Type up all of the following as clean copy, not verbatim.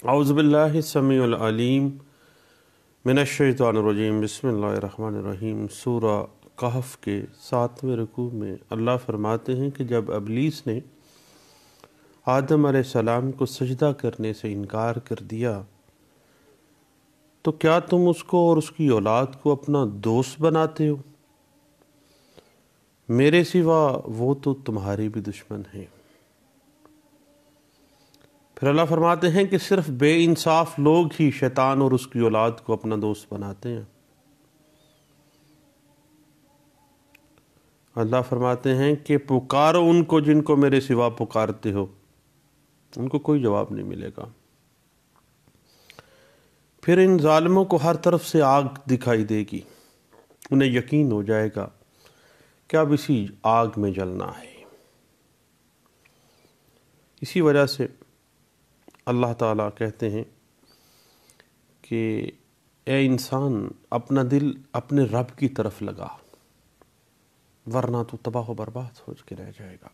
اعوذ باللہ السمیع العلیم من الشیطان الرجیم بسم اللہ الرحمن الرحیم۔ سورہ کہف کے 7ویں رکوع میں اللہ فرماتے ہیں کہ جب ابلیس نے آدم علیہ السلام کو سجدہ کرنے سے انکار کر دیا تو کیا تم اس کو اور اس کی اولاد کو اپنا دوست بناتے ہو؟ میرے سوا وہ تو تمہارے بھی دشمن ہیں۔ پھر اللہ فرماتے ہیں کہ صرف بے انصاف لوگ ہی شیطان اور اس کی اولاد کو اپنا دوست بناتے ہیں۔ اللہ فرماتے ہیں کہ پکارو ان کو جن کو میرے سوا پکارتے ہو، ان کو کوئی جواب نہیں ملے گا۔ پھر ان ظالموں کو ہر طرف سے آگ دکھائی دے گی، انہیں یقین ہو جائے گا کہ اب اسی آگ میں جلنا ہے۔ اسی وجہ سے اللہ تعالیٰ کہتے ہیں کہ اے انسان اپنا دل اپنے رب کی طرف لگا، ورنہ تو تباہ و برباد ہو کے رہ جائے گا۔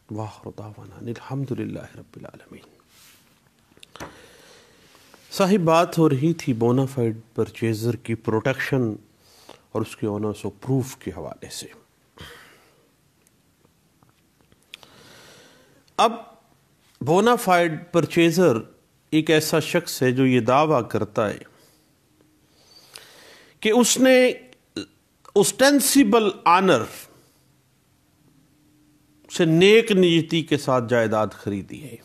وآخر دعوانا الحمدللہ رب العالمین۔ صاحب بات ہو رہی تھی بونافائیڈ پرچیزر کی پروٹیکشن اور اس کے آنرس آف پروف کے حوالے سے۔ اب بونافائیڈ پرچیزر ایک ایسا شخص ہے جو یہ دعویٰ کرتا ہے کہ اس نے اوسٹینسیبل آنر سے نیک نیتی کے ساتھ جائیداد خریدی ہے۔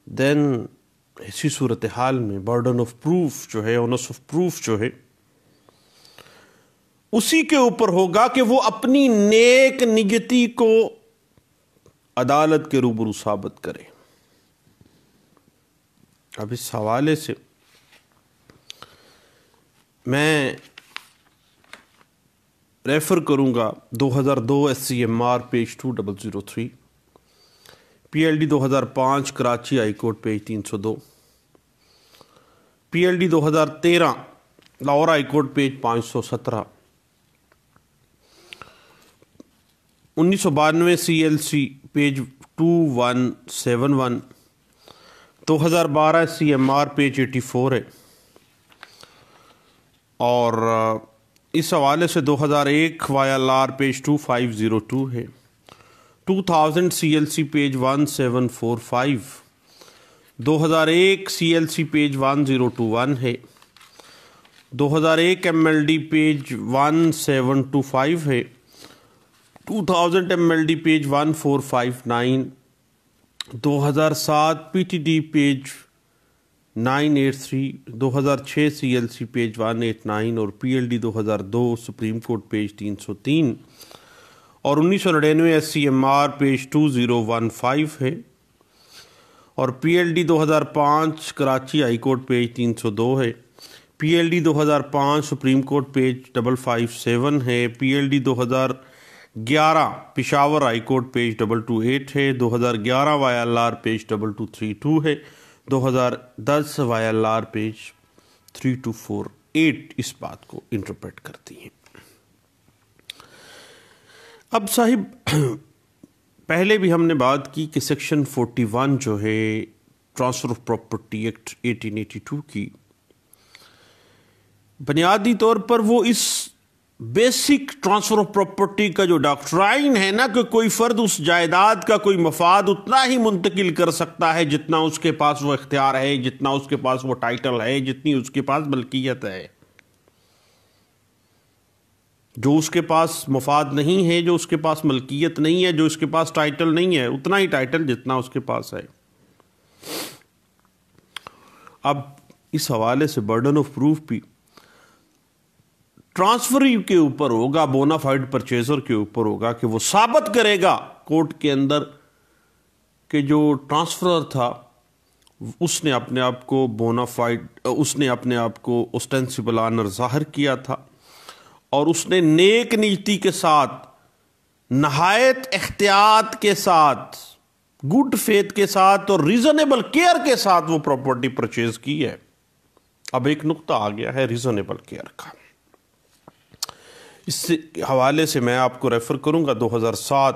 دین اسی صورتحال میں برڈن آف پروف جو ہے، آنرس آف پروف جو ہے، اسی کے اوپر ہوگا کہ وہ اپنی نیک نیتی کو عدالت کے روبرو ثابت کرے۔ اب اس حوالے سے میں ریفر کروں گا 2002 SCMR page 2003، PLD 2005 Karachi high court page 302، PLD 2013 Lahore high court page 517، 1992 CLC page 2171، 2012 SCMR page 84 ہے، اور اس حوالے سے 2001 YLR پیج 2502 ہے، 2000 CLC پیج 1745، 2001 CLC پیج 1021 ہے، 2001 MLD پیج 1725 ہے، 2000 MLD page 1459، 2007 PTD page 983، 2006 CLC page 189 اور PLD 2002 سپریم کورٹ پیج 303 اور 1999 SCMR page 2015 ہے، اور PLD 2005 Karachi high court page 302 ہے، PLD 2005 سپریم کورٹ پیج 557 ہے، PLD 2011 Peshawar high court page 228 ہے، 2011 YLR پیج 2232 ہے، 2010 YLR پیج 3248 اس بات کو انٹرپریٹ کرتی ہیں۔ اب صاحب پہلے بھی ہم نے بات کی کہ سیکشن 41 جو ہے ٹرانسفر آف پراپرٹی ایکٹ 1882 کی، بنیادی طور پر وہ اس بیسک ٹرانسفر آف پراپرٹی کا جو ڈاکٹرائن ہے نا کہ کوئی فرد اس جائیداد کا کوئی مفاد اتنا ہی منتقل کر سکتا ہے جتنا اس کے پاس وہ اختیار ہے، جتنا اس کے پاس وہ ٹائٹل ہے، جتنی اس کے پاس ملکیت ہے۔ جو اس کے پاس مفاد نہیں ہے، جو اس کے پاس ملکیت نہیں ہے، جو اس کے پاس ٹائٹل نہیں ہے، اتنا ہی ٹائٹل جتنا اس کے پاس ہے۔ اب اس حوالے سے برڈن آف پروف بھی ٹرانسفری کے اوپر ہوگا، بونافائیڈ پرچیزر کے اوپر ہوگا کہ وہ ثابت کرے گا کورٹ کے اندر کہ جو ٹرانسفرر تھا اس نے اپنے آپ کو اس نے اپنے آپ کو اوسٹینسیبل آنر ظاہر کیا تھا، اور اس نے نیک نیتی کے ساتھ، نہایت احتیاط کے ساتھ، گڈ فیتھ کے ساتھ اور ریزنیبل کیئر کے ساتھ وہ پراپرٹی پرچیز کی ہے۔ اب ایک نقطہ آ گیا ہے ریزنیبل کیئر کا، اس حوالے سے میں آپ کو ریفر کروں گا 2007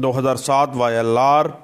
2007 YLR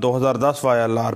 2010 YLR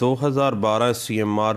2012 CMR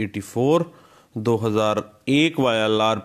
84, 2001 YLR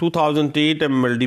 2008 MLD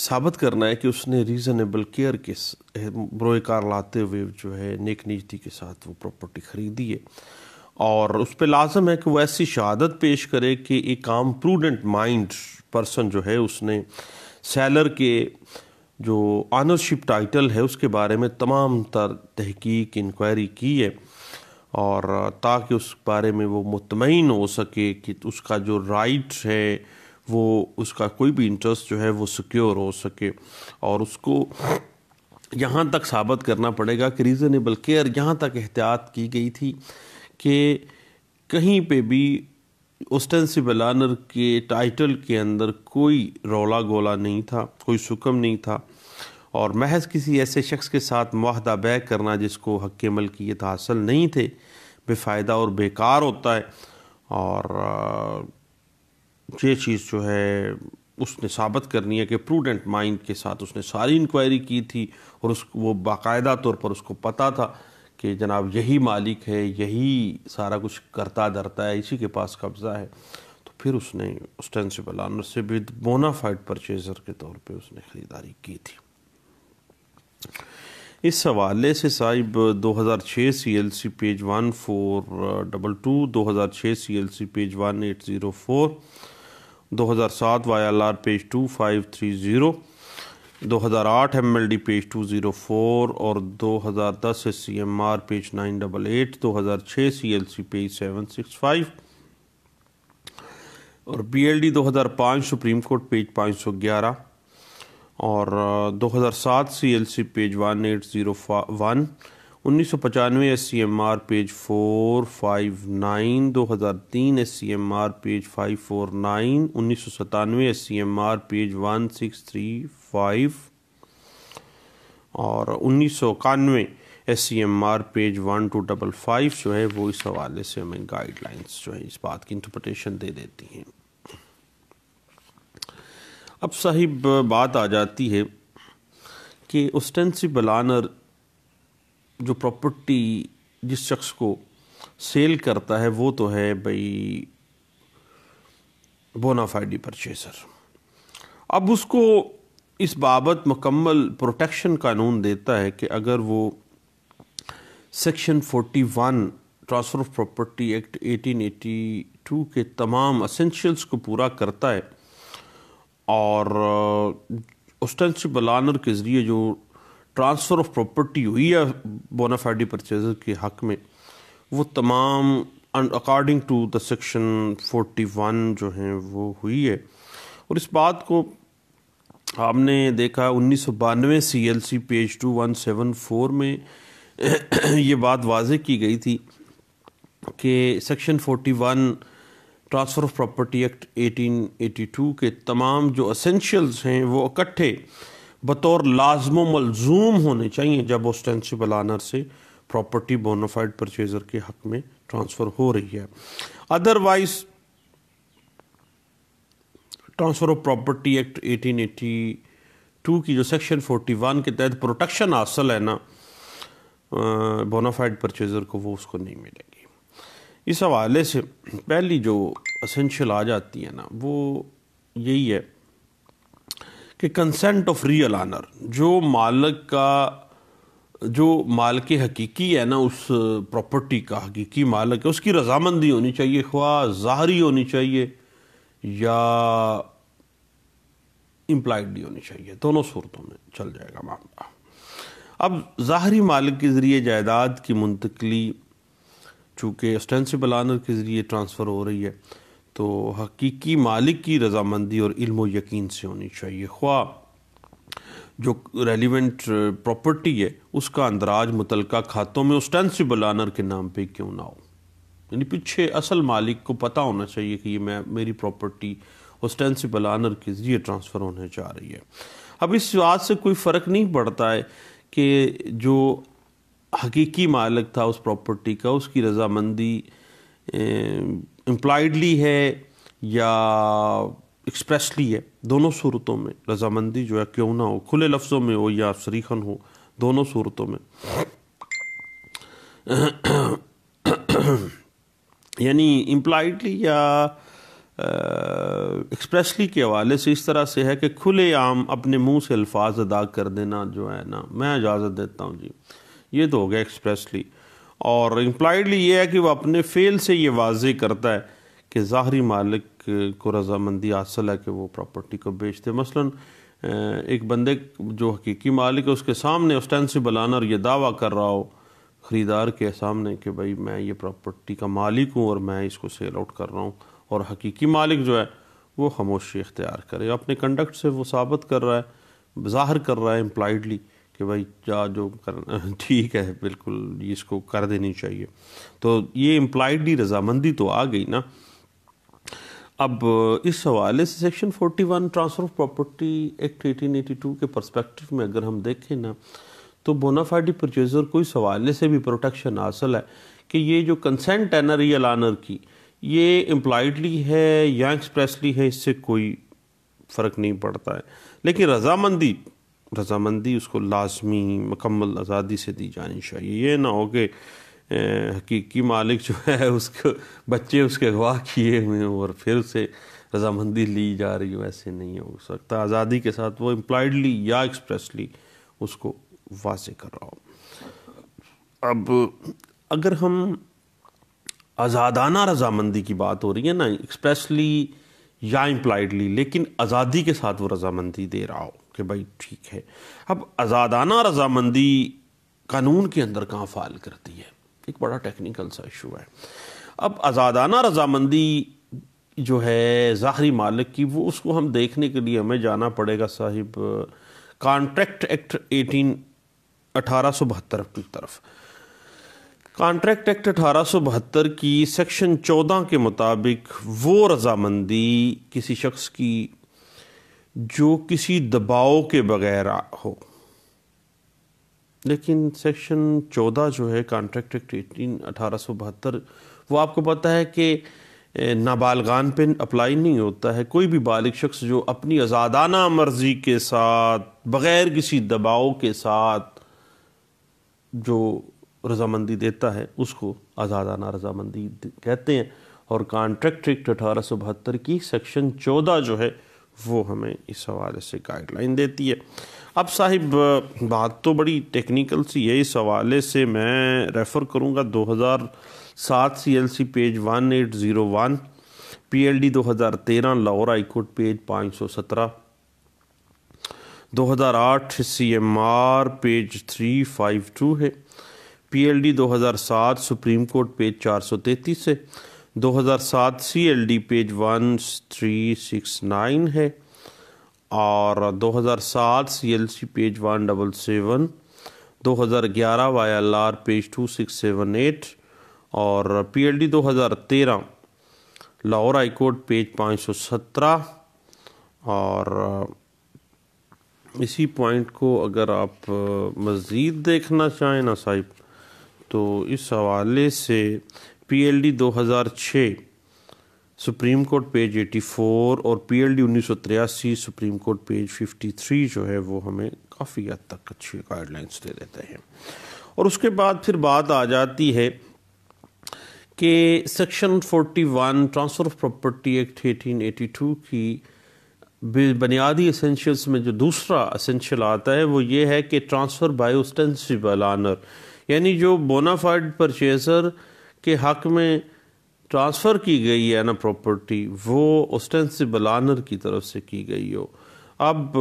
ثابت کرنا ہے کہ اس نے ریزنیبل کیئر کے بروئے کار لاتے ہوئے جو ہے نیک نیتی کے ساتھ وہ پراپرٹی خریدی ہے، اور اس پہ لازم ہے کہ وہ ایسی شہادت پیش کرے کہ ایک عام پروڈنٹ مائنڈ پرسن جو ہے اس نے سیلر کے جو آنرشپ ٹائٹل ہے اس کے بارے میں تمام تر تحقیق انکوائری کی ہے، اور تاکہ اس بارے میں وہ مطمئن ہو سکے کہ اس کا جو رائٹ ہے وہ اس کا کوئی بھی انٹرسٹ جو ہے وہ سیکیور ہو سکے، اور اس کو یہاں تک ثابت کرنا پڑے گا کہ ریزنیبل کیئر یہاں تک احتیاط کی گئی تھی کہ کہیں پہ بھی اوسٹینسیبل آنر کے ٹائٹل کے اندر کوئی رولا گولا نہیں تھا، کوئی سکم نہیں تھا، اور محض کسی ایسے شخص کے ساتھ معاہدہ بیع کرنا جس کو حق ملکیت حاصل نہیں تھے بے فائدہ اور بیکار ہوتا ہے، اور یہ چیز جو ہے اس نے ثابت کرنی ہے کہ پروڈنٹ مائنڈ کے ساتھ اس نے ساری انکوائری کی تھی، اور وہ باقاعدہ طور پر اس کو پتہ تھا کہ جناب یہی مالک ہے، یہی سارا کچھ کرتا دھرتا ہے، اسی کے پاس قبضہ ہے، تو پھر اس نے اوسٹینسیبل آنر سے بھی بونافائیڈ پرچیزر کے طور پہ اس نے خریداری کی تھی۔ اس حوالے سے صاحب 2006 C L C page 1422، 2006 C L C page 1804، 2007 Y L R page 2530، 2008 M L D page 204 اور 2010 S C M R page 988، 2006 C L C page 765 اور B L D 2005 Supreme court page 511 اور 2007 C L C page 1801، 1995 S C M R page 459، 2003 S C M R page 549، 1997 S C M R page 1635 اور 1991 S C M R page 1255 جو ہے وہ اس حوالے سے ہمیں guide lines جو ہے اس بات کی انٹرپریٹیشن دے دیتی ہیں۔ اب صاحب بات آ جاتی ہے کہ اوسٹینسیبل آنر جو پراپرٹی جس شخص کو سیل کرتا ہے وہ تو ہے بھئی بونافائیڈ پرچیزر۔ اب اس کو اس بابت مکمل پروٹیکشن قانون دیتا ہے کہ اگر وہ section 41 transfer of property act 1882 کے تمام اسینشیلز کو پورا کرتا ہے، اور اوسٹینسیبل آنر کے ذریعے جو ٹرانسفر آف پراپرٹی ہوئی ہے بونافائیڈ پرچیزر کے حق میں، وہ تمام اکارڈنگ ٹو دا سیکشن 41 جو ہیں وہ ہوئی ہے۔ اور اس بات کو آپ نے دیکھا 1992 سی ایل سی پیج 2174 میں یہ بات واضح کی گئی تھی کہ section 41 transfer of property act 1882 کے تمام جو اسینشیلز ہیں وہ اکٹھے بطور لازم و ملزوم ہونے چاہیے جب اوسٹینسیبل آنر سے پراپرٹی بونافائیڈ پرچیزر کے حق میں ٹرانسفر ہو رہی ہے۔ Otherwise transfer of property act 1882 کی جو سیکشن 41 کے تحت پروٹیکشن حاصل ہے نا بونافائیڈ پرچیزر کو، وہ اس کو نہیں ملے گی۔ اس حوالے سے پہلی جو اسینشل آ جاتی ہے نا وہ یہی ہے کہ کنسنٹ آف ریئل آنر، جو مالک حقیقی ہے نا اس پراپرٹی کا حقیقی مالک ہے، اس کی رضامندی ہونی چاہیے، خواہ ظاہری ہونی چاہیے یا امپلائڈلی ہونی چاہیے، دونوں صورتوں میں چل جائے گا معاملہ۔ اب ظاہری مالک کے ذریعے جائیداد کی منتقلی چونکہ اوسٹینسیبل آنر کے ذریعے ٹرانسفر ہو رہی ہے تو حقیقی مالک کی رضامندی اور علم و یقین سے ہونی چاہیے، خواہ جو ریلیونٹ پراپرٹی ہے اس کا اندراج متعلقہ کھاتوں میں اوسٹینسیبل آنر کے نام پہ کیوں نہ ہو، یعنی پیچھے اصل مالک کو پتہ ہونا چاہیے کہ یہ میری پراپرٹی اوسٹینسیبل آنر کے ذریعے ٹرانسفر ہونے جا رہی ہے۔ اب اس بات سے کوئی فرق نہیں پڑتا ہے کہ جو حقیقی مالک تھا اس پراپرٹی کا اس کی رضامندی امپلائڈلی ہے یا ایکسپریسلی ہے، دونوں صورتوں میں رضامندی جو ہے کیوں نہ ہو، کھلے لفظوں میں ہو یا صریحاً ہو، دونوں صورتوں میں یعنی امپلائڈلی یا ایکسپریسلی کے حوالے سے اس طرح سے ہے کہ کھلے عام اپنے منہ سے الفاظ ادا کر دینا جو ہے نا، میں اجازت دیتا ہوں جی، یہ تو ہو گیا ایکسپریسلی. اور امپلائڈلی یہ ہے کہ وہ اپنے فعل سے یہ واضح کرتا ہے کہ ظاہری مالک کو رضامندی حاصل ہے کہ وہ پراپرٹی کو بیچتے. مثلاً ایک بندے جو حقیقی مالک ہے اس کے سامنے اسٹینسیبل آنر یہ دعویٰ کر رہا ہو خریدار کے سامنے کہ بھائی میں یہ پراپرٹی کا مالک ہوں اور میں اس کو سیل آؤٹ کر رہا ہوں، اور حقیقی مالک جو ہے وہ خاموشی اختیار کرے. اپنے کنڈکٹ سے وہ ثابت کر رہا ہے، ظاہر کر رہا ہے امپلائڈلی کہ بھائی جو کرنا ٹھیک ہے، بالکل اس کو کر دینی چاہیے. تو یہ امپلائڈلی رضامندی تو آ گئی نا. اب اس حوالے سے section 41 transfer of property act 1882 کے پرسپیکٹو میں اگر ہم دیکھیں نا تو بونافائیڈ پرچیزر کو اس حوالے سے بھی پروٹیکشن حاصل ہے کہ یہ جو کنسنٹ ہے نا ریئل آنر کی، یہ امپلائڈلی ہے یا ایکسپریسلی ہے، اس سے کوئی فرق نہیں پڑتا ہے. لیکن رضامندی اس کو لازمی مکمل آزادی سے دی جانی چاہیے. یہ نہ ہو کہ حقیقی مالک جو ہے اس کو بچے اس کے گواہ کیے ہوئے ہوں اور پھر اسے رضامندی لی جا رہی ہو. ایسے نہیں ہو سکتا. آزادی کے ساتھ وہ امپلائڈلی یا ایکسپریسلی اس کو واضح کر رہا ہو. اب اگر ہم آزادانہ رضامندی کی بات ہو رہی ہے نا، ایکسپریسلی یا امپلائڈلی، لیکن آزادی کے ساتھ وہ رضامندی دے رہا ہو کہ بھائی ٹھیک ہے. اب آزادانہ رضامندی قانون کے اندر کہاں فعال کرتی ہے، ایک بڑا ٹیکنیکل سا ایشو ہے. اب آزادانہ رضامندی جو ہے ظاہری مالک کی، وہ اس کو ہم دیکھنے کے لیے ہمیں جانا پڑے گا صاحب کانٹریکٹ ایکٹ 1872 کی طرف. کانٹریکٹ ایکٹ 1872 کی سیکشن 14 کے مطابق وہ رضامندی کسی شخص کی جو کسی دباؤ کے بغیر ہو. لیکن سیکشن 14 جو ہے کانٹریکٹ ایکٹ 1872 وہ آپ کو پتہ ہے کہ نابالغان پہ اپلائی نہیں ہوتا ہے. کوئی بھی بالغ شخص جو اپنی آزادانہ مرضی کے ساتھ بغیر کسی دباؤ کے ساتھ جو رضامندی دیتا ہے اس کو آزادانہ رضامندی کہتے ہیں. اور کانٹریکٹ ایکٹ 1872 کی سیکشن 14 جو ہے وہ ہمیں اس حوالے سے گائیڈ لائن دیتی ہے. اب صاحب بات تو بڑی ٹیکنیکل سی ہے، اس حوالے سے میں ریفر کروں گا 2007 CLC page 1801، PLD 2013 Lahore high court page 517، 2008 CMR page 352 ہے، PLD 2007 سپریم کورٹ پیج 433 ہے، 2007 CLD پیج 1369 ہے، اور 2007 CLC پیج 177، 2011 YLR پیج 2678، اور PLD 2013 Lahore high court page 517. اور اسی پوائنٹ کو اگر آپ مزید دیکھنا چاہیں نا صاحب تو اس حوالے سے PLD 2006 سپریم کورٹ پیج 84 اور PLD 1983 سپریم کورٹ پیج 53 جو ہے وہ ہمیں کافی حد تک اچھی گائیڈ لائنس دے دیتے ہیں. اور اس کے بعد پھر بات آ جاتی ہے کہ section 41 transfer of property act 1882 کی بنیادی اسینشلز میں جو دوسرا اسینشل آتا ہے وہ یہ ہے کہ ٹرانسفر بائی اوسٹینسیبل آنر، یعنی جو بونافائیڈ پرچیزر کے حق میں ٹرانسفر کی گئی ہے نا پراپرٹی، وہ اوسٹینسیبل آنر کی طرف سے کی گئی ہو. اب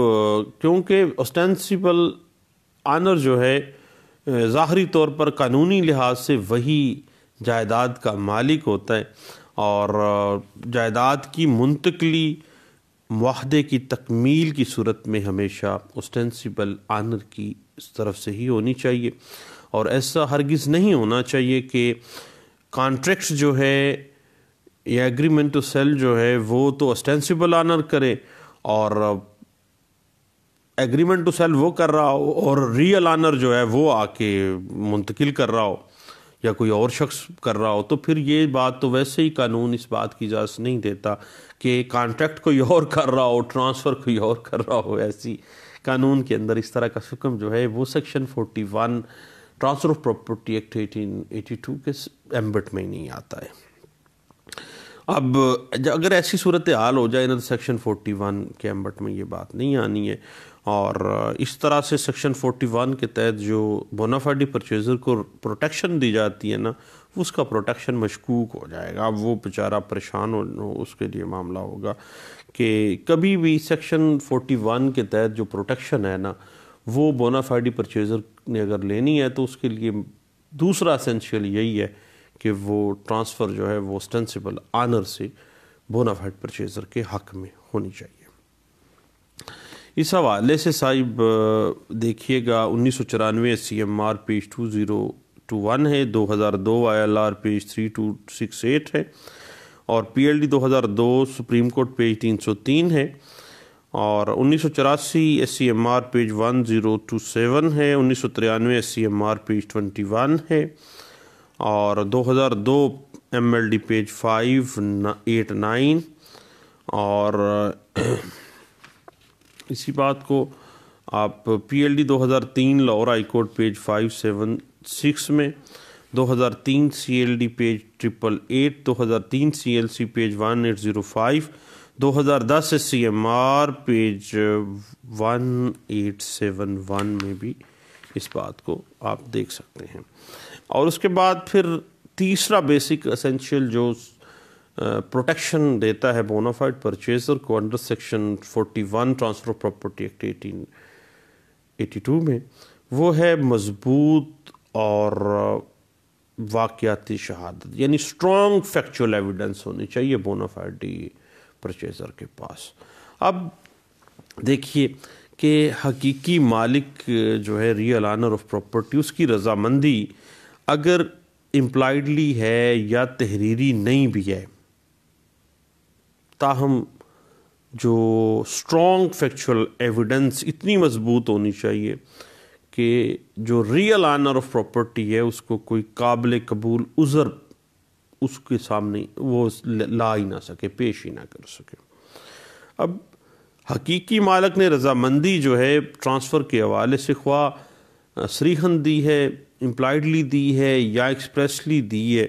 کیونکہ اوسٹینسیبل آنر جو ہے ظاہری طور پر قانونی لحاظ سے وہی جائیداد کا مالک ہوتا ہے، اور جائیداد کی منتقلی معاہدے کی تکمیل کی صورت میں ہمیشہ اوسٹینسیبل آنر کی طرف سے ہی ہونی چاہیے. اور ایسا ہرگز نہیں ہونا چاہیے کہ کانٹریکٹ جو ہے یا ایگریمنٹ ٹو سیل جو ہے وہ تو اوسٹینسیبل آنر کرے اور ایگریمنٹ ٹو سیل وہ کر رہا ہو اور ریئل آنر جو ہے وہ آ کے منتقل کر رہا ہو یا کوئی اور شخص کر رہا ہو. تو پھر یہ بات تو ویسے ہی قانون اس بات کی اجازت نہیں دیتا کہ کانٹریکٹ کوئی اور کر رہا ہو ٹرانسفر کوئی اور کر رہا ہو. ایسی قانون کے اندر اس طرح کا حکم جو ہے وہ section 41 transfer of property act 1882 کے ایمبٹ میں نہیں آتا ہے. اب اگر ایسی صورتحال ہو جائے نا تو سیکشن 41 کے ایمبٹ میں یہ بات نہیں آنی ہے، اور اس طرح سے سیکشن 41 کے تحت جو بونافائیڈ پرچیزر کو پروٹیکشن دی جاتی ہے نا، اس کا پروٹیکشن مشکوک ہو جائے گا۔ اب وہ بیچارہ پریشان ہو، اس کے لیے معاملہ ہوگا کہ کبھی بھی سیکشن 41 کے تحت جو پروٹیکشن ہے نا، وہ بونافائیڈ پرچیزر نے اگر لینی ہے تو اس کے لیے دوسرا اسینشیل یہی ہے کہ وہ ٹرانسفر جو ہے وہ اسٹینسیبل آنر سے بونافائیڈ پرچیزر کے حق میں ہونی چاہیے۔ اس حوالے سے صاحب دیکھیے گا 1994 SCMR پیج 2021 ہے، 2002 ILR پیج 3268 ہے، اور PLD 2002 سپریم کورٹ پیج 303 ہے، اور 1984 SCMR پیج 1027 ہے، 1993 SCMR پیج 21 ہے، اور 2002 MLD پیج 589، اور اسی بات کو آپ PLD 2003 Lahore high court page 576 میں، 2003 CLD page 888، 2003 CLC page 1805، 2010 SCMR page 1871 میں بھی اس بات کو آپ دیکھ سکتے ہیں۔ اور اس کے بعد پھر تیسرا بیسک اسینشیل جو پروٹیکشن دیتا ہے بونافائیڈ پرچیزر کو under section 41 transfer of property act 1882 میں، وہ ہے مضبوط اور واقعاتی شہادت، یعنی اسٹرانگ فیکچول ایویڈنس ہونی چاہیے بونافائیڈ پرچیزر کے پاس۔ اب دیکھیے کہ حقیقی مالک جو ہے ریئل آنر آف پراپرٹی، اس کی رضامندی اگر امپلائڈلی ہے یا تحریری نہیں بھی ہے، تاہم جو اسٹرانگ فیکچول ایویڈنس اتنی مضبوط ہونی چاہیے کہ جو ریئل آنر آف پراپرٹی ہے اس کو کوئی قابل قبول عذر اس کے سامنے وہ لا ہی نہ سکے، پیش ہی نہ کر سکے۔ اب حقیقی مالک نے رضامندی جو ہے ٹرانسفر کے حوالے سے خواہ صریحاً دی ہے، امپلائڈلی دی ہے یا ایکسپریسلی دی ہے،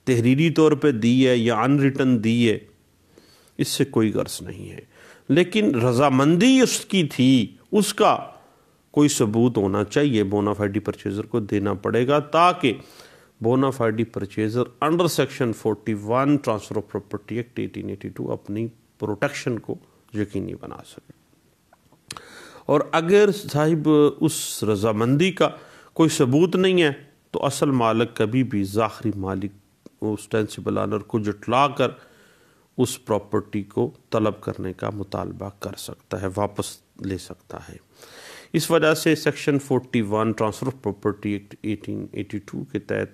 تحریری طور پہ دی ہے یا ان ریٹن دی ہے، اس سے کوئی غرض نہیں ہے، لیکن رضامندی اس کی تھی، اس کا کوئی ثبوت ہونا چاہیے، بونافائیڈ پرچیزر کو دینا پڑے گا تاکہ bona fide purchaser under section 41 transfer of property act 1882 اپنی پروٹیکشن کو یقینی بنا سکے۔ اور اگر صاحب اس رضامندی کا کوئی ثبوت نہیں ہے تو اصل مالک کبھی بھی ظاہری مالک اسٹینسیبل آنر کو جٹلا کر اس پراپرٹی کو طلب کرنے کا مطالبہ کر سکتا ہے، واپس لے سکتا ہے۔ اس وجہ سے section 41 transfer of property act 1882 کے تحت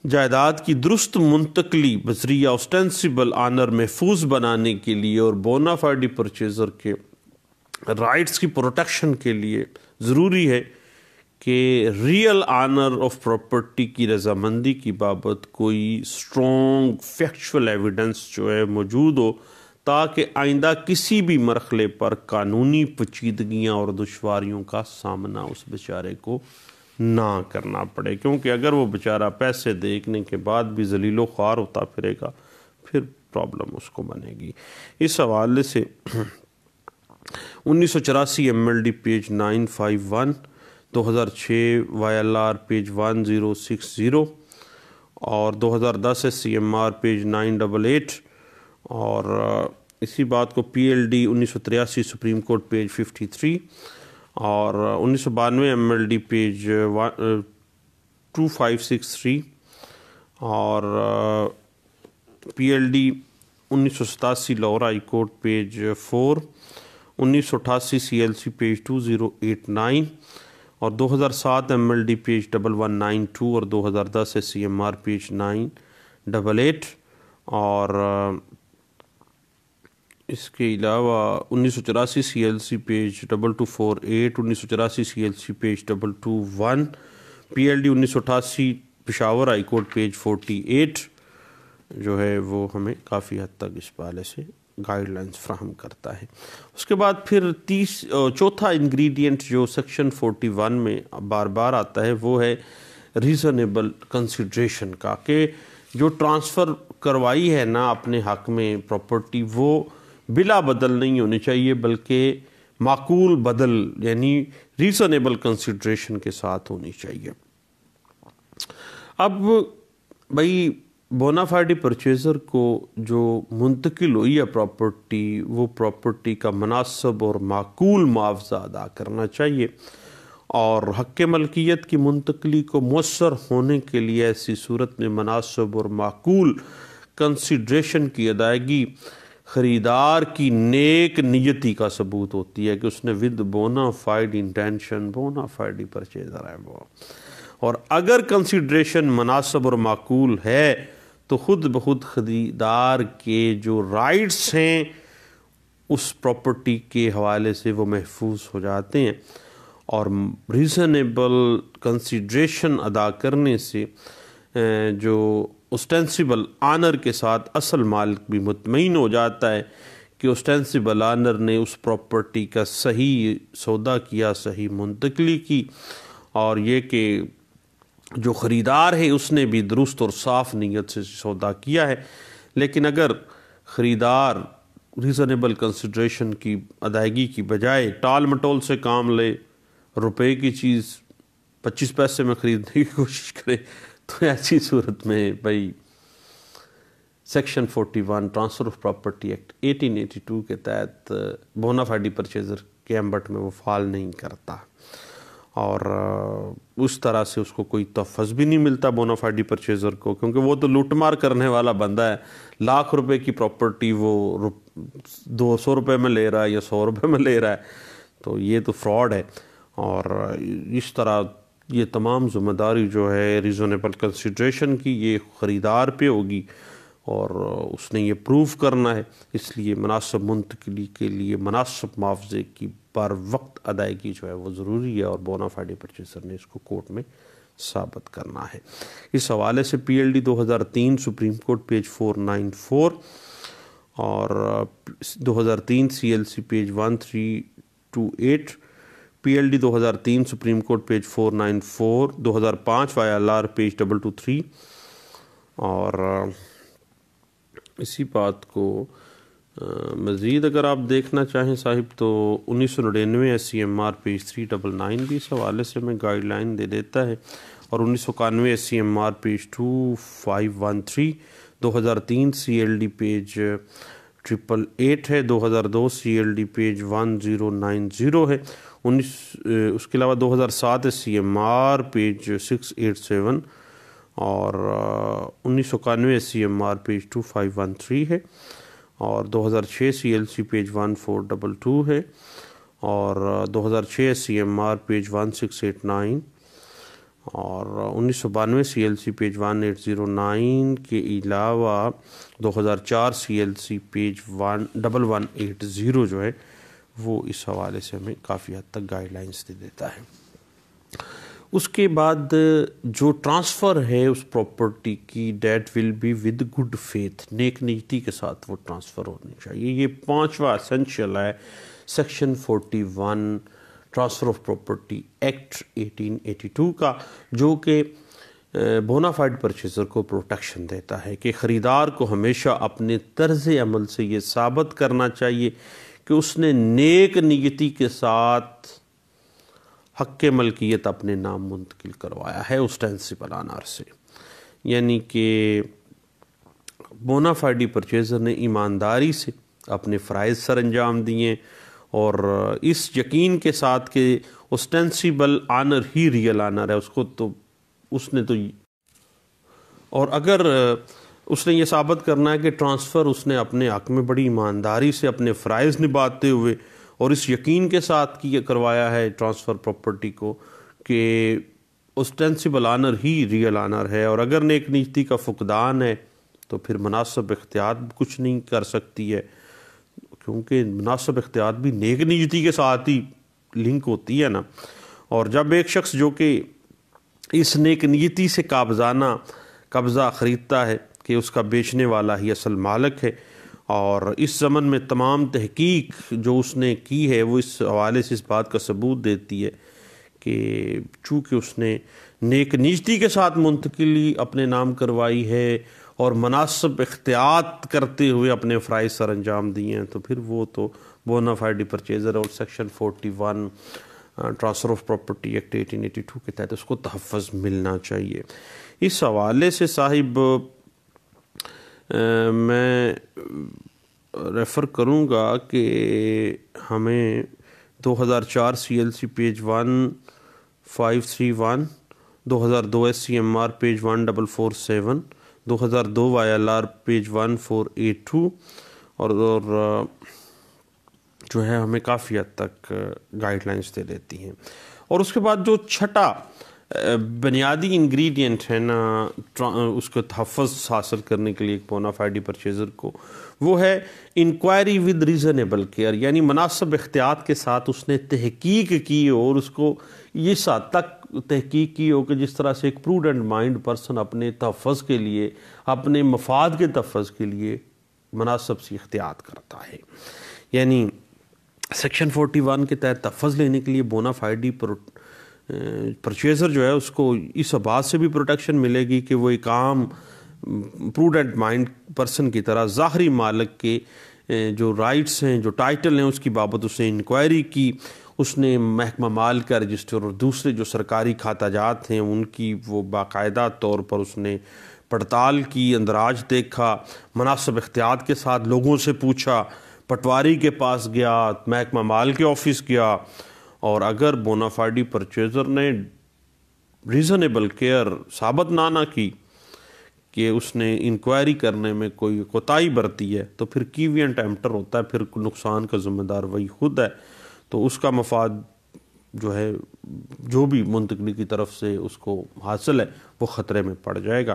جائیداد کی درست منتقلی بذریعہ اسٹینسیبل آنر محفوظ بنانے کے لیے اور بونافائیڈ پرچیزر کے رائٹس کی پروٹیکشن کے لیے ضروری ہے کہ ریئل آنر آف پراپرٹی کی رضامندی کی بابت کوئی اسٹرانگ فیکچول ایویڈنس جو ہے موجود ہو، تاکہ آئندہ کسی بھی مرحلے پر قانونی پیچیدگیاں اور دشواریوں کا سامنا اس بیچارے کو نہ کرنا پڑے، کیونکہ اگر وہ بیچارہ پیسے دیکھنے کے بعد بھی ذلیل و خوار ہوتا پھرے گا، پھر پرابلم اس کو بنے گی۔ اس حوالے سے 1984 MLD پیج 951، 2006 YLR پیج 1060، اور 2010 SCMR پیج 988، اور اسی بات کو PLD 1983 سپریم کورٹ پیج 53، اور 1992 MLD پیج 2563، اور PLD 1987 Lahore high court page 4، 1988 CLC page 2089، اور 2007 MLD پیج 1192، اور 2010 SCMR پیج 988، اور اس کے علاوہ 1984 CLC page 2248، 1984 CLC page 221، PLD 1988 Peshawar high court page 48 جو ہے وہ ہمیں کافی حد تک اس حوالے سے گائیڈ لائنز فراہم کرتا ہے۔ اس کے بعد پھر چوتھا انگریڈینٹ جو سیکشن 41 میں بار بار آتا ہے وہ ہے ریزنیبل کنسیڈریشن کا، کہ جو ٹرانسفر کروائی ہے نا اپنے حق میں پراپرٹی، وہ بلا بدل نہیں ہونی چاہیے، بلکہ معقول بدل یعنی ریزنیبل کنسیڈریشن کے ساتھ ہونی چاہیے۔ اب بھائی بونافائیڈ پرچیزر کو جو منتقل ہوئی ہے پراپرٹی، وہ پراپرٹی کا مناسب اور معقول معاوضہ ادا کرنا چاہیے، اور حق ملکیت کی منتقلی کو مؤثر ہونے کے لیے ایسی صورت میں مناسب اور معقول کنسیڈریشن کی ادائیگی خریدار کی نیک نیتی کا ثبوت ہوتی ہے کہ اس نے ود بونا فائڈ انٹینشن بونا فائڈ پرچیزر ہے وہ، اور اگر کنسیڈریشن مناسب اور معقول ہے تو خود بخود خریدار کے جو رائٹس ہیں اس پراپرٹی کے حوالے سے وہ محفوظ ہو جاتے ہیں، اور ریزنیبل کنسیڈریشن ادا کرنے سے جو اسٹینسیبل آنر کے ساتھ اصل مالک بھی مطمئن ہو جاتا ہے کہ اسٹینسیبل آنر نے اس پراپرٹی کا صحیح سودا کیا، صحیح منتقلی کی، اور یہ کہ جو خریدار ہے اس نے بھی درست اور صاف نیت سے سودا کیا ہے۔ لیکن اگر خریدار ریزنیبل کنسیڈریشن کی ادائیگی کی بجائے ٹال مٹول سے کام لے، روپے کی چیز 25 پیسے میں خریدنے کی کوشش کرے، تو ایسی صورت میں بھائی section 41 transfer of property act 1882 کے تحت بونافائیڈ پرچیزر کے ایمبٹ میں وہ فال نہیں کرتا، اور اس طرح سے اس کو کوئی تحفظ بھی نہیں ملتا بونافائیڈ پرچیزر کو، کیونکہ وہ تو لوٹ مار کرنے والا بندہ ہے۔ لاکھ روپے کی پراپرٹی وہ 200 روپے میں لے رہا ہے یا 100 روپے میں لے رہا ہے، تو یہ تو فراڈ ہے۔ اور اس طرح یہ تمام ذمہ داری جو ہے ریزنیبل کنسیڈریشن کی، یہ خریدار پہ ہوگی، اور اس نے یہ پروف کرنا ہے۔ اس لیے مناسب منتقلی کے لیے مناسب معاوضے کی بر وقت ادائیگی جو ہے وہ ضروری ہے، اور بونافائیڈ پرچیزر نے اس کو کورٹ میں ثابت کرنا ہے۔ اس حوالے سے P L D 2003 supreme court page 494 اور 2003 C L C page 1328، P L D 2003 supreme court page 494، 2005 Y L R page 223، اور اسی بات کو مزید اگر آپ دیکھنا چاہیں صاحب تو 1999 S C M R page 399 بھی اس حوالے سے میں گائیڈ لائن دے دیتا ہے، اور 1991 S C M R page 2513، 2003 C L D page 888 ہے، 2002 سی ایل ڈی پیج 1090 ہے، اس کے علاوہ 2007 S C M R page 687 اور 1991 S C M R page 2513 ہے، اور 2006 سی ایل سی پیج 1422 ہے، اور 2006 S C M R page 1689 اور 1992 سی ایل سی پیج 1809 کے علاوہ 2004 سی ایل سی پیج 1180 جو ہے وہ اس حوالے سے ہمیں کافی حد تک گائیڈ لائنز دے دیتا ہے۔ اس کے بعد جو ٹرانسفر ہے اس پراپرٹی کی، that will be with good faith, نیک نیتی کے ساتھ وہ ٹرانسفر ہونی چاہیے۔ یہ 5واں اسینشیل ہے section 41 transfer of property act 1882 کا، جو کہ بونافائیڈ پرچیزر کو پروٹیکشن دیتا ہے کہ خریدار کو ہمیشہ اپنے طرز عمل سے یہ ثابت کرنا چاہیے کہ اس نے نیک نیتی کے ساتھ حق ملکیت اپنے نام منتقل کروایا ہے اسٹینسیبل آنر سے، یعنی کہ بونافائیڈ پرچیزر نے ایمانداری سے اپنے فرائض سر انجام دیے، اور اس یقین کے ساتھ کہ اسٹینسیبل آنر ہی ریئل آنر ہے، اور اگر اس نے یہ ثابت کرنا ہے کہ ٹرانسفر اس نے اپنے حق میں بڑی ایمانداری سے اپنے فرائض نبھاتے ہوئے اور اس یقین کے ساتھ کروایا ہے ٹرانسفر پراپرٹی کو کہ اسٹینسیبل آنر ہی ریئل آنر ہے، اور اگر نیک نیتی کا فقدان ہے تو پھر مناسب اختیار کچھ نہیں کر سکتی ہے، کیونکہ مناسب اختیار بھی نیک نیتی کے ساتھ ہی لنک ہوتی ہے نا۔ اور جب ایک شخص جو کہ اس نیک نیتی سے قبضہ خریدتا ہے کہ اس کا بیچنے والا ہی اصل مالک ہے، اور اس زمن میں تمام تحقیق جو اس نے کی ہے وہ اس حوالے سے اس بات کا ثبوت دیتی ہے کہ چونکہ اس نے نیک نیتی کے ساتھ منتقلی اپنے نام کروائی ہے، اور مناسب احتیاط کرتے ہوئے اپنے فرائض سر انجام دیے ہیں تو پھر وہ تو بونافائیڈ پرچیزر اور section 41 transfer of property act 1882 کے تحت اس کو تحفظ ملنا چاہیے۔ اس حوالے سے صاحب میں ریفر کروں گا کہ ہمیں 2004 CLC page 1531، 2002 SCMR page 1447، 2002 YLR page 1482 اور جو ہے ہمیں کافی حد تک گائیڈ لائنس دے دیتی ہیں۔ اور اس کے بعد جو چھٹا بنیادی انگریڈینٹ ہے نا اس کو تحفظ حاصل کرنے کے لیے ایک بونافائیڈ پرچیزر کو، وہ ہے انکوائری ود ریزنیبل کیئر، یعنی مناسب احتیاط کے ساتھ اس نے تحقیق کی اور اس کو اس حد تک تحقیق کی ہو کہ جس طرح سے ایک پروڈنٹ مائنڈ پرسن اپنے تحفظ کے لیے، اپنے مفاد کے تحفظ کے لیے مناسب سی احتیاط کرتا ہے۔ یعنی سیکشن 41 کے تحت تحفظ لینے کے لیے بونافائیڈ پرچیزر جو ہے اس کو اس بات سے بھی پروٹیکشن ملے گی کہ وہ ایک عام پروڈنٹ مائنڈ پرسن کی طرح ظاہری مالک کے جو رائٹس ہیں، جو ٹائٹل ہیں، اس کی بابت اس نے انکوائری کی، اس نے محکمہ مال کا رجسٹر اور دوسرے جو سرکاری کھاتہ جات ہیں ان کی وہ باقاعدہ طور پر اس نے پڑتال کی، اندراج دیکھا، مناسب احتیاط کے ساتھ لوگوں سے پوچھا، پٹواری کے پاس گیا، محکمہ مال کے آفس گیا، اور اگر بونافائیڈ پرچیزر نے ریزنیبل کیئر ثابت نہ کی کہ اس نے انکوائری کرنے میں کوئی کوتاہی برتی ہے تو پھر کیوینٹ ایمپٹر ہوتا ہے، پھر نقصان کا ذمہ دار وہی خود ہے، تو اس کا مفاد جو ہے جو بھی منتقلی کی طرف سے اس کو حاصل ہے وہ خطرے میں پڑ جائے گا۔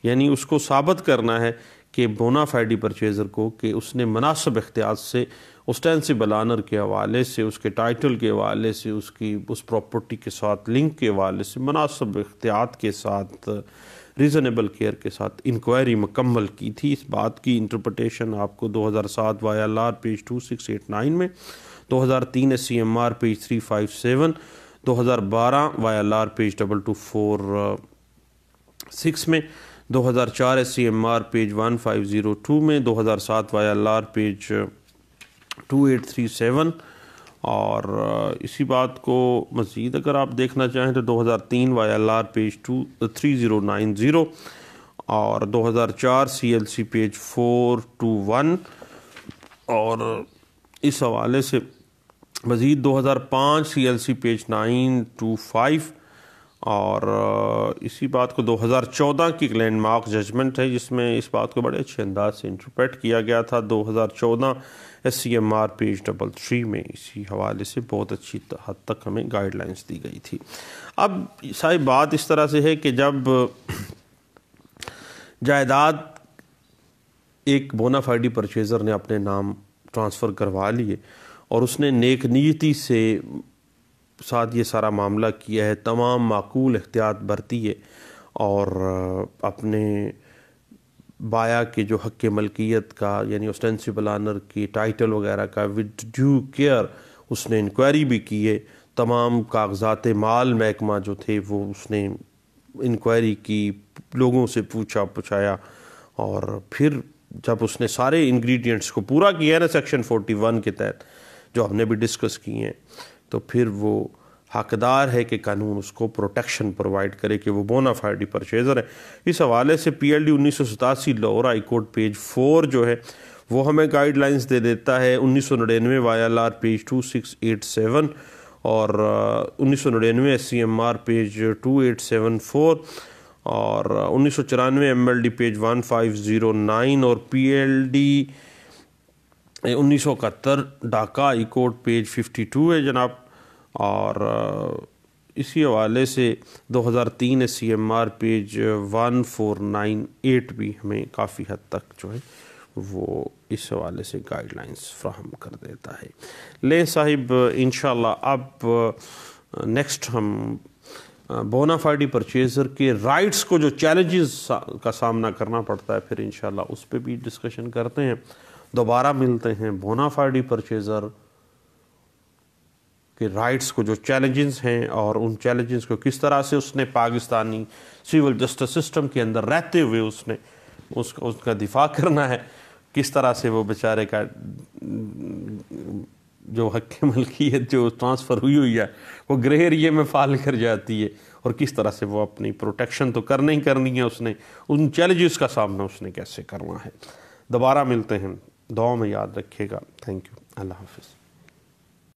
یعنی اس کو ثابت کرنا ہے کہ بونافائیڈ پرچیزر کو کہ اس نے مناسب احتیاط سے اسٹینسیبل آنر کے حوالے سے، اس کے ٹائٹل کے حوالے سے، اس پراپرٹی کے ساتھ لنک کے حوالے سے مناسب احتیاط کے ساتھ، ریزنیبل کیئر کے ساتھ انکوائری مکمل کی تھی۔ اس بات کی انٹرپریٹیشن آپ کو 2007 YLR پیج 2689 میں، 2003 SCMR پیج 357، 2012 YLR پیج 2246 میں، 2004 SCMR پیج 1502 میں، 2007 YLR پیج 2837، اور اسی بات کو مزید اگر آپ دیکھنا چاہیں تو 2003 YLR پیج 3090 اور 2004 CLC پیج 421، اور اس حوالے سے مزید 2005 CLC پیج 925، اور اسی بات کو 2014 کی ایک لینڈ مارک ججمنٹ ہے جس میں اس بات کو بڑے اچھے انداز سے انٹرپریٹ کیا گیا تھا، 2014 SCMR پیج 33 میں اسی حوالے سے بہت اچھی حد تک ہمیں گائیڈ لائنس دی گئی تھی۔ اب صاحب بات اس طرح سے ہے کہ جب جائیداد ایک بونافائیڈ پرچیزر نے اپنے نام ٹرانسفر کروا لیے اور اس نے نیک نیتی سے ساتھ یہ سارا معاملہ کیا ہے، تمام معقول احتیاط برتی ہے اور اپنے بایا کے جو حق ملکیت کا یعنی اسٹینسیبل آنر کی ٹائٹل وغیرہ کا ود ڈیو کیئر اس نے انکوائری بھی کی ہے، تمام کاغذات مال محکمہ جو تھے وہ اس نے انکوائری کی، لوگوں سے پوچھا پچھایا، اور پھر جب اس نے سارے انگریڈینٹس کو پورا کیا ہے نا سیکشن 41 کے تحت جو ہم نے بھی ڈسکس کیے ہیں، تو پھر وہ حقدار ہے کہ قانون اس کو پروٹیکشن پرووائڈ کرے کہ وہ بونافائیڈ پرچیزر ہے۔ اس حوالے سے PLD 1987 Lahore high court page 4 جو ہے وہ ہمیں گائیڈ لائنس دے دیتا ہے، 1999 YLR پیج 2687 اور 1999 SCMR پیج 2874 اور 1994 MLD پیج 1509 اور PLD 1971 Dhaka high court page 52 ہے جناب، اور اسی حوالے سے 2003 SCMR پیج 1498 بھی ہمیں کافی حد تک جو ہے وہ اس حوالے سے گائیڈ لائنس فراہم کر دیتا ہے۔ لیں صاحب انشاءاللہ اب نیکسٹ ہم بونافائیڈ پرچیزر کے رائٹس کو جو چیلنجز کا سامنا کرنا پڑتا ہے پھر انشاءاللہ اس پہ بھی ڈسکشن کرتے ہیں۔ دوبارہ ملتے ہیں بونافائیڈ پرچیزر کے رائٹس کو جو چیلنجز ہیں اور ان چیلنجز کو کس طرح سے اس نے پاکستانی سول جسٹس سسٹم کے اندر رہتے ہوئے اس نے اس کا دفاع کرنا ہے، کس طرح سے وہ بیچارے کا جو حق ملکیت جو ٹرانسفر ہوئی ہے وہ گرے ایریے میں فال کر جاتی ہے، اور کس طرح سے وہ اپنی پروٹیکشن تو کرنا ہی کرنی ہے، اس نے ان چیلنجز کا سامنا اس نے کیسے کرنا ہے۔ دوبارہ ملتے ہیں، دعاؤں میں یاد رکھیے گا۔ تھینک یو، اللہ حافظ۔